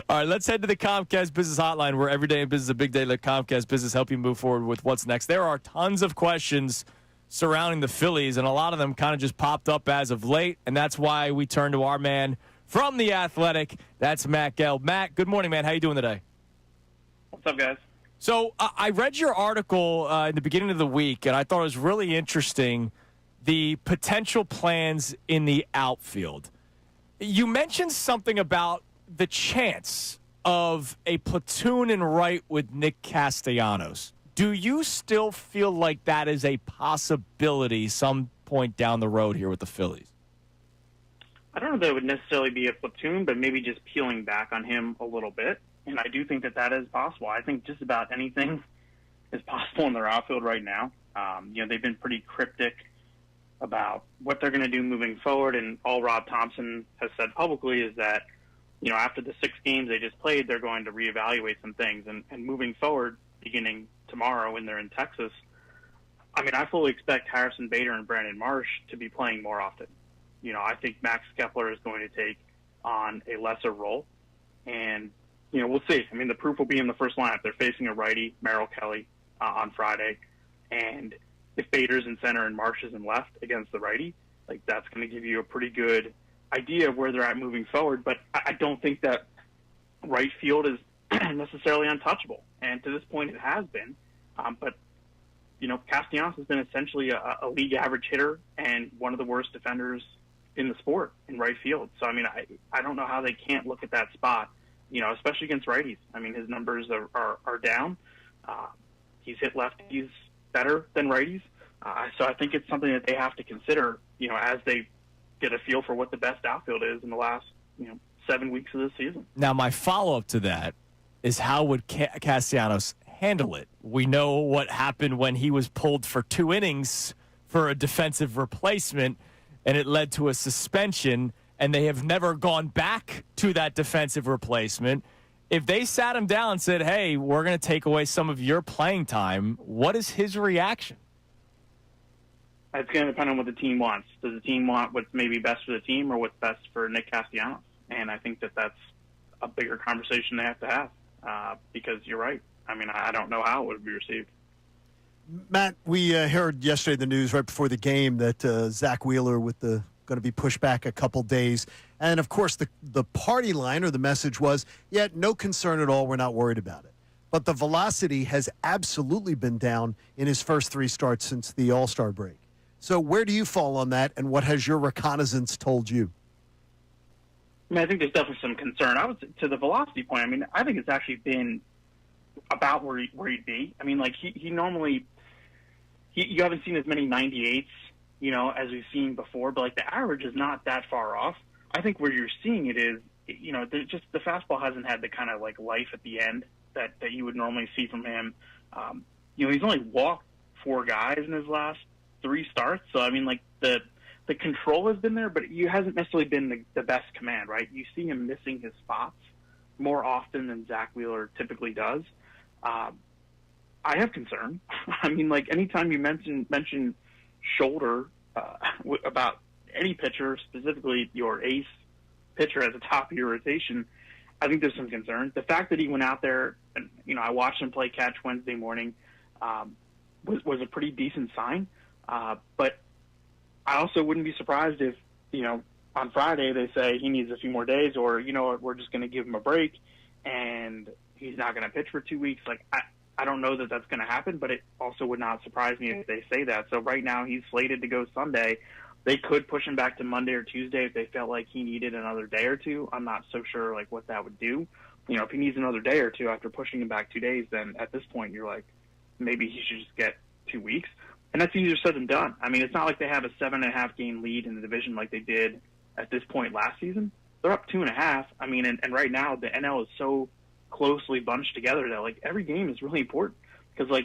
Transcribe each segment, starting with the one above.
All right, let's head to the Comcast Business Hotline, where every day in business is a big day. Let Comcast Business help you move forward with what's next. There are tons of questions surrounding the Phillies, and a lot of them kind of just popped up as of late, and that's why we turn to our man from The Athletic. That's Matt Gelb. Matt, good morning, man. How you doing today? What's up, guys? So I read your article in the beginning of the week, and I thought it was really interesting, the potential plans in the outfield. You mentioned something about the chance of a platoon in right with Nick Castellanos. Do you still feel like that is a possibility some point down the road here with the Phillies? I don't know that it would necessarily be a platoon, but maybe just peeling back on him a little bit. And I do think that that is possible. I think just about anything is possible in their outfield right now. They've been pretty cryptic about what they're going to do moving forward, and all Rob Thompson has said publicly is that, after the 6 games they just played, they're going to reevaluate some things. And moving forward, beginning tomorrow when they're in Texas, I fully expect Harrison Bader and Brandon Marsh to be playing more often. I think Max Kepler is going to take on a lesser role, and we'll see. The proof will be in the first lineup. They're facing a righty, Merrill Kelly, on Friday. And if Bader's in center and Marsh is in left against the righty, that's going to give you a pretty good idea of where they're at moving forward. But I don't think that right field is necessarily untouchable. And to this point, it has been. But Castellanos has been essentially a league average hitter and one of the worst defenders in the sport in right field. So, I don't know how they can't look at that spot, especially against righties. His numbers are down. He's hit lefties better than righties. So I think it's something that they have to consider, as they get a feel for what the best outfield is in the last, 7 weeks of the season. Now, my follow-up to that is how would Castellanos handle it? We know what happened when he was pulled for 2 innings for a defensive replacement, and it led to a suspension, and they have never gone back to that defensive replacement. If they sat him down and said, hey, we're going to take away some of your playing time, what is his reaction? It's going to depend on what the team wants. Does the team want what's maybe best for the team or what's best for Nick Castellanos? And I think that that's a bigger conversation they have to have because you're right. I don't know how it would be received. Matt, we heard yesterday the news right before the game that Zack Wheeler going to be pushed back a couple days. And, of course, the party line or the message was, no concern at all. We're not worried about it. But the velocity has absolutely been down in his first 3 starts since the All-Star break. So where do you fall on that, and what has your reconnaissance told you? I think there's definitely some concern. To the velocity point, I think it's actually been about where he'd be. He normally you haven't seen as many 98s, as we've seen before, but the average is not that far off. I think where you're seeing it is, just the fastball hasn't had the kind of life at the end that you would normally see from him. He's only walked 4 guys in his last 3 starts, so the control has been there, but it hasn't necessarily been the best command, right? You see him missing his spots more often than Zack Wheeler typically does. I have concern. Anytime you mention shoulder about any pitcher, specifically your ace pitcher at the top of your rotation, I think there's some concern. The fact that he went out there and, I watched him play catch Wednesday morning was a pretty decent sign. But I also wouldn't be surprised if, on Friday they say he needs a few more days or, we're just going to give him a break and he's not going to pitch for 2 weeks. I don't know that that's going to happen, but it also would not surprise me if they say that. So right now he's slated to go Sunday. They could push him back to Monday or Tuesday if they felt like he needed another day or two. I'm not so sure what that would do. If he needs another day or two after pushing him back 2 days, then at this point you're maybe he should just get 2 weeks. And that's easier said than done. It's not like they have a 7.5 game lead in the division like they did at this point last season. They're up 2.5. And right now the NL is so closely bunched together that every game is really important because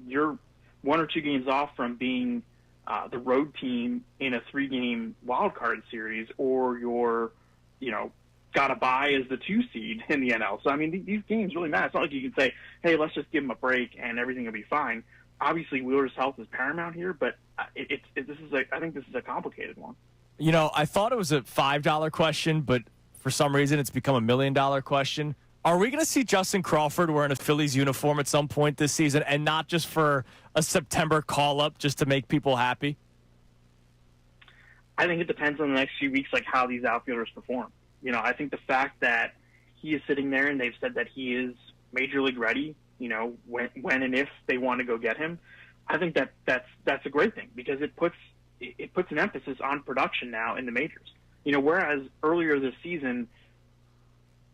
you're 1 or 2 games off from being the road team in a 3-game wild card series, or you're got to buy as the 2 seed in the NL. So these games really matter. It's not like you can say, hey, let's just give them a break and everything will be fine. Obviously, Wheeler's health is paramount here, but I think this is a complicated one. I thought it was a $5 question, but for some reason it's become $1 million question. Are we going to see Justin Crawford wearing a Phillies uniform at some point this season, and not just for a September call-up just to make people happy? I think it depends on the next few weeks, like how these outfielders perform. You know, I think the fact that he is sitting there and they've said that he is major league ready, you know, when and if they want to go get him, I think that's a great thing, because it puts an emphasis on production now in the majors. You know, whereas earlier this season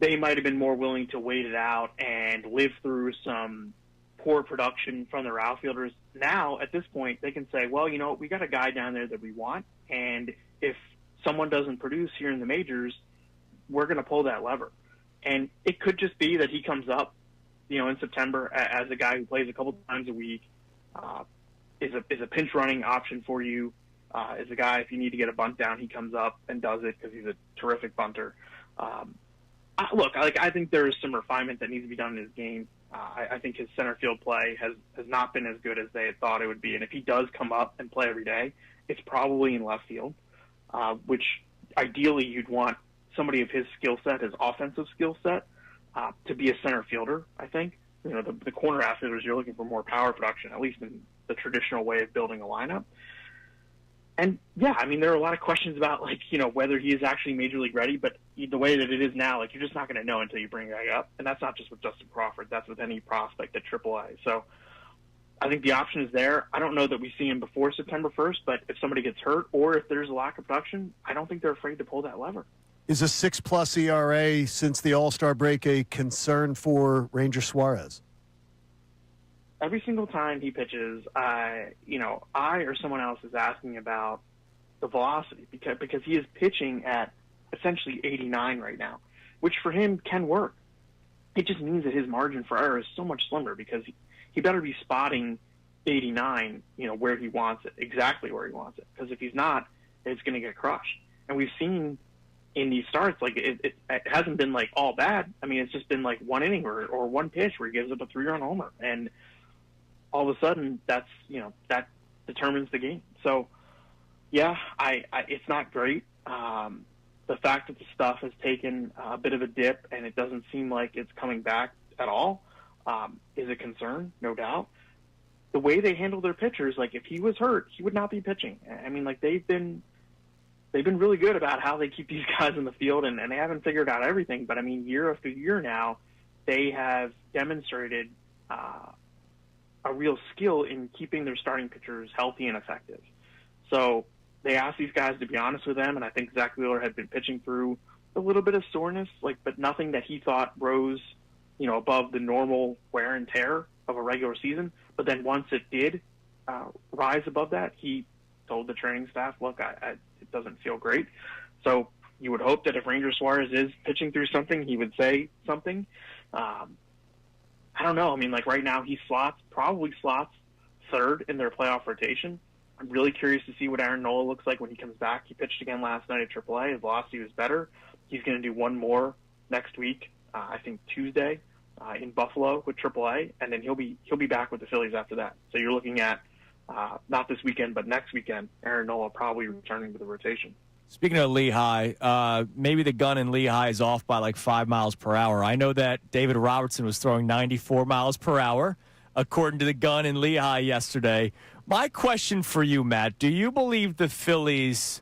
they might have been more willing to wait it out and live through some poor production from their outfielders. Now, at this point, they can say, well, you know, we got a guy down there that we want, and if someone doesn't produce here in the majors, we're going to pull that lever. And it could just be that he comes up, you know, in September as a guy who plays a couple times a week, is a pinch running option for you, is a guy, if you need to get a bunt down, he comes up and does it because he's a terrific bunter. Look, I think there is some refinement that needs to be done in his game. I think his center field play has not been as good as they had thought it would be. And if he does come up and play every day, it's probably in left field, which ideally you'd want somebody of his skill set, his offensive skill set, to be a center fielder, I think. You know, the corner outfielders, you're looking for more power production, at least in the traditional way of building a lineup. And, yeah, I mean, there are a lot of questions about, like, you know, whether he is actually major league ready, but the way that it is now, like, you're just not going to know until you bring that up. And that's not just with Justin Crawford. That's with any prospect at AAA. So I think the option is there. I don't know that we see him before September 1st, but if somebody gets hurt or if there's a lack of production, I don't think they're afraid to pull that lever. Is a 6+ ERA since the All-Star break a concern for Ranger Suarez? Every single time he pitches, I or someone else is asking about the velocity because he is pitching at essentially 89 right now, which for him can work. It just means that his margin for error is so much slimmer because he better be spotting 89, you know, where he wants it, exactly where he wants it. Because if he's not, it's going to get crushed. And we've seen in these starts, like it hasn't been like all bad. I mean, it's just been like one inning or one pitch where he gives up a 3-run homer, and all of a sudden that determines the game. So yeah, it's not great. The fact that the stuff has taken a bit of a dip and it doesn't seem like it's coming back at all is a concern, no doubt. The way they handle their pitchers, like if he was hurt, he would not be pitching. I mean, like they've been really good about how they keep these guys in the field, and they haven't figured out everything. But I mean, year after year now, they have demonstrated a real skill in keeping their starting pitchers healthy and effective. So they asked these guys to be honest with them, and I think Zack Wheeler had been pitching through a little bit of soreness, but nothing that he thought rose, you know, above the normal wear and tear of a regular season. But then once it did rise above that, he told the training staff, look, it doesn't feel great. So you would hope that if Ranger Suarez is pitching through something, he would say something. I don't know. I mean, like right now he probably slots third in their playoff rotation. I'm really curious to see what Aaron Nola looks like when he comes back. He pitched again last night at AAA. His velocity was better. He's going to do one more next week, I think Tuesday, in Buffalo with AAA, and then he'll be back with the Phillies after that. So you're looking at not this weekend, but next weekend, Aaron Nola probably returning to the rotation. Speaking of Lehigh, maybe the gun in Lehigh is off by like 5 miles per hour. I know that David Robertson was throwing 94 miles per hour, according to the gun in Lehigh yesterday. My question for you, Matt, do you believe the Phillies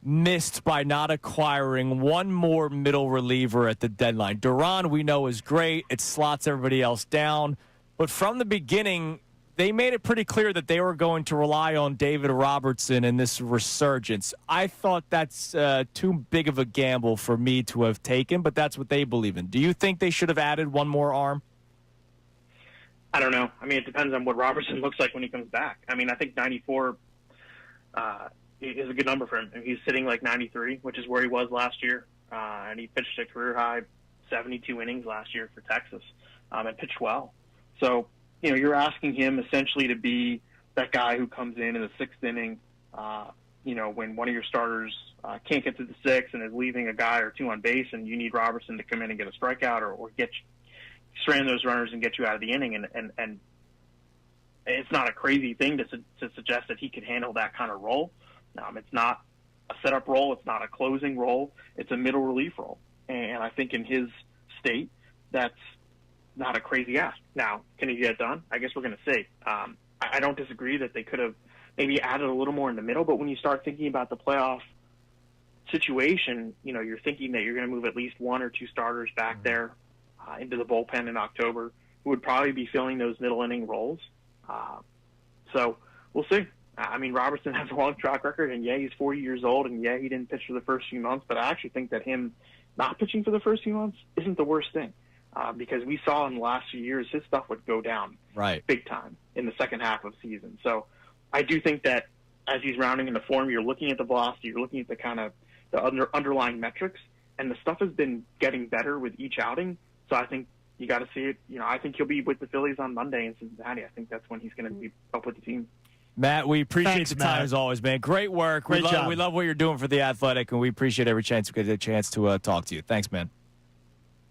missed by not acquiring one more middle reliever at the deadline? Duran, we know, is great. It slots everybody else down. But from the beginning, they made it pretty clear that they were going to rely on David Robertson in this resurgence. I thought that's too big of a gamble for me to have taken, but that's what they believe in. Do you think they should have added one more arm? I don't know. I mean, it depends on what Robertson looks like when he comes back. I mean, I think 94 is a good number for him. I mean, he's sitting like 93, which is where he was last year, and he pitched a career-high 72 innings last year for Texas and pitched well. So, you know, you're asking him essentially to be that guy who comes in the sixth inning, you know, when one of your starters can't get to the sixth and is leaving a guy or two on base, and you need Robertson to come in and get a strikeout or strand those runners and get you out of the inning. And it's not a crazy thing to suggest that he could handle that kind of role. It's not a setup role. It's not a closing role. It's a middle relief role. And I think in his state, that's not a crazy ask. Now, can he get it done? I guess we're going to see. I don't disagree that they could have maybe added a little more in the middle, but when you start thinking about the playoff situation, you're thinking that you're going to move at least one or two starters back there into the bullpen in October, who would probably be filling those middle inning roles. So we'll see. I mean, Robertson has a long track record, and yeah, he's 40 years old, and yeah, he didn't pitch for the first few months, but I actually think that him not pitching for the first few months isn't the worst thing, because we saw in the last few years his stuff would go down big time in the second half of the season. So I do think that as he's rounding into form, you're looking at the velocity, you're looking at the kind of the underlying metrics, and the stuff has been getting better with each outing. So I think you got to see it. I think he'll be with the Phillies on Monday in Cincinnati. I think that's when he's going to be up with the team. Matt, we appreciate Thanks, the time Matt. as always, man. Great work. Great job. We love what you're doing for The Athletic, and we appreciate every chance we get a chance to talk to you. Thanks, man.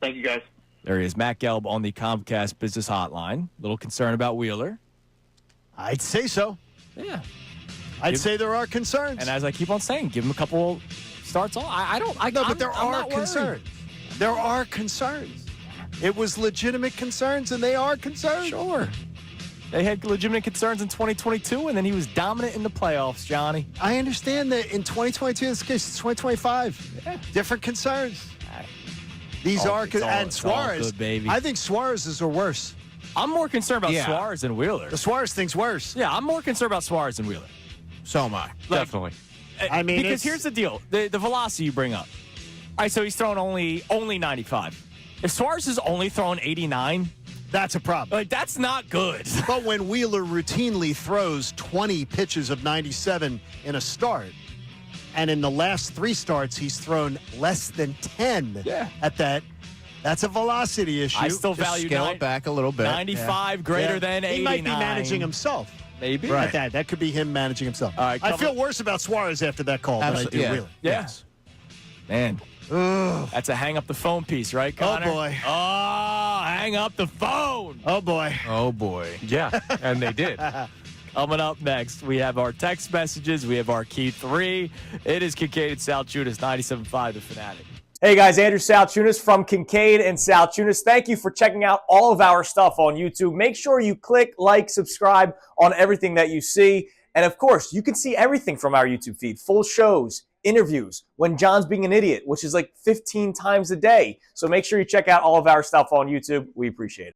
Thank you, guys. There he is, Matt Gelb on the Comcast Business Hotline. Little concern about Wheeler. I'd say so. Yeah. I'd say there are concerns. And as I keep on saying, give him a couple starts on. But there are concerns. There are concerns. It was legitimate concerns, and they are concerns. Sure. They had legitimate concerns in 2022, and then he was dominant in the playoffs, Johnny. I understand that in 2022, in this case, it's 2025. Yeah. Different concerns. These are and Suarez. Good, baby. I think Suarez's are worse. I'm more concerned about Suarez than Wheeler. The Suarez thing's worse. Yeah, I'm more concerned about Suarez than Wheeler. So am I. Definitely. I mean, because here's the deal: the velocity you bring up. All right, so he's throwing only 95. If Suarez is only throwing 89, that's a problem. like that's not good. But when Wheeler routinely throws 20 pitches of 97 in a start, and in the last 3 starts he's thrown less than 10 at that, that's a velocity issue. I still Just value scale it back a little bit. 95 greater than 89. He might be managing himself. Maybe. Right. That could be him managing himself. All right, I feel worse about Suarez after that call than I do Wheeler. Yeah. Man. That's a hang up the phone piece, right, Connor? Oh, boy. Oh, hang up the phone. Oh, boy. Oh, boy. Yeah, and they did. Coming up next, we have our text messages. We have our key 3. It is Kincade and Salciunas, 97.5 The Fanatic. Hey guys, Andrew Salciunas from Kincade and Salciunas. Thank you for checking out all of our stuff on YouTube. Make sure you click, like, subscribe on everything that you see. And of course, you can see everything from our YouTube feed. Full shows, interviews, when John's being an idiot, which is like 15 times a day. So make sure you check out all of our stuff on YouTube. We appreciate it.